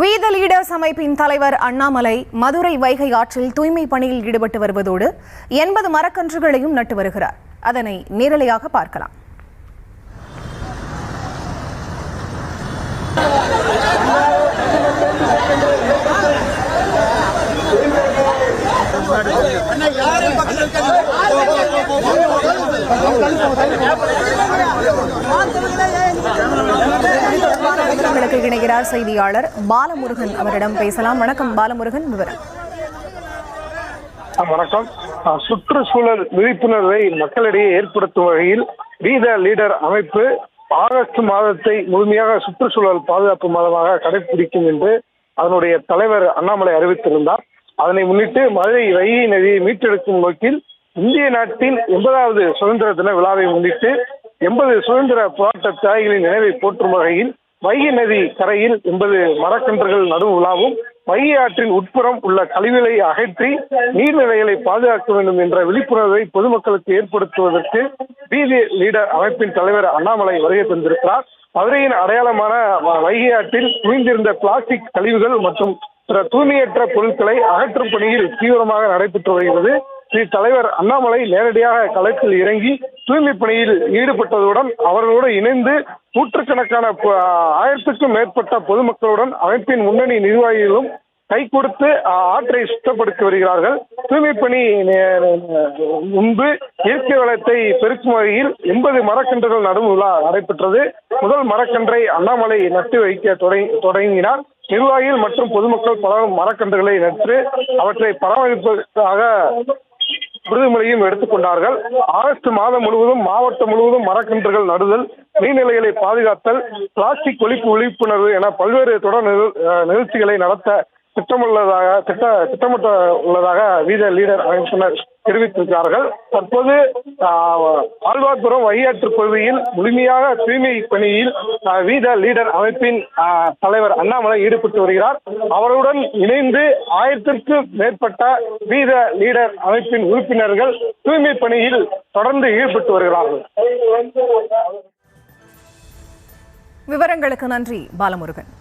We the Leaders அமைப்பின் தலைவர் அண்ணாமலை மதுரை வைகை ஆற்றில் தூய்மை பணியில் ஈடுபட்டு வருவதோடு 80 மரக்கன்றுகளையும் நட்டு வருகிறார். அதனை நேரலையாக பார்க்கலாம். இணைகிறார் செய்தியாளர் பாலமுருகன். அவரிடம் பேசலாம். வணக்கம் பாலமுருகன், விவரம். வணக்கம். சுற்றுச்சூழல் விழிப்புணர்வை மக்களிடையே ஏற்படுத்தும் வகையில் வி த லீடர் அமைப்பு ஆகஸ்ட் மாதத்தை முழுமையாக சுற்றுச்சூழல் பாதுகாப்பு மாதமாக கடைபிடிக்கும் என்று அதனுடைய தலைவர் அண்ணாமலை அறிவித்திருந்தார். அதனை முன்னிட்டு மதுரை வைகை நதியை மீட்டெடுக்கும் நோக்கில் இந்திய நாட்டின் 80வது சுதந்திர தின விழாவை முன்னிட்டு 80 சுதந்திர போராட்ட தியாகிகளின் நினைவை போற்றும் வகையில் வைகை நதி கரையில் 80 மரக்கன்றுகள் நடும் விழாவும், வைகை ஆற்றின் உட்புறம் உள்ள கழிவுகளை அகற்றி நீர்நிலைகளை பாதுகாக்க வேண்டும் என்ற விழிப்புணர்வை பொதுமக்களுக்கு ஏற்படுத்துவதற்கு வி தி லீடர் அமைப்பின் தலைவர் அண்ணாமலை வருகை தந்திருக்கிறார். மதுரையின் அடையாளமான வைகை ஆற்றில் குவிந்திருந்த பிளாஸ்டிக் கழிவுகள் மற்றும் பிற தூய்மையற்ற பொருட்களை அகற்றும் பணியில் தீவிரமாக நடைபெற்று வருகிறது. தலைவர் அண்ணாமலை நேரடியாக களத்தில் இறங்கி தூய்மை பணியில் ஈடுபட்டதுடன் அவர்களோடு இணைந்து நூற்றுக்கணக்கான 1000க்கும் மேற்பட்ட பொதுமக்களுடன் அமைப்பின் முன்னணி நிர்வாகிகளும் கை கொடுத்து ஆற்றை சுத்தப்படுத்தி வருகிறார்கள். தூய்மை பணி முன்பு இயற்கை வளத்தை பெருக்கும் வகையில் 80 மரக்கன்றுகள் நடும் விழா நடைபெற்றது. முதல் மரக்கன்றை அண்ணாமலை நட்டு வைக்க தொடங்கினார். நிர்வாகிகள் மற்றும் பொதுமக்கள் பலரும் மரக்கன்றுகளை நட்டு அவற்றை பராமரிப்பதற்காக உறுதிமொழியும் எடுத்துக்கொண்டார்கள். ஆகஸ்ட் மாதம் முழுவதும் மாவட்டம் முழுவதும் மரக்கன்றுகள் நடுதல், நீர்நிலைகளை பாதுகாத்தல், பிளாஸ்டிக் ஒழிப்பு விழிப்புணர்வு என பல்வேறு தொடர் நிகழ்ச்சிகளை நடத்த திட்டமிட்ட உள்ளதாக வி த லீடர் அமைப்பினர் தெரிவித்திருக்கிறார்கள். தற்போது ஆழ்வார்புரம் வையாற்று பகுதியில் முழுமையாக தூய்மை பணியில் வி த லீடர் அமைப்பின் தலைவர் அண்ணாமலை ஈடுபட்டு வருகிறார். அவருடன் இணைந்து 1000க்கும் மேற்பட்ட வி த லீடர் அமைப்பின் உறுப்பினர்கள் தூய்மை பணியில் தொடர்ந்து ஈடுபட்டு வருகிறார்கள். விவரங்களுக்கு நன்றி பாலமுருகன்.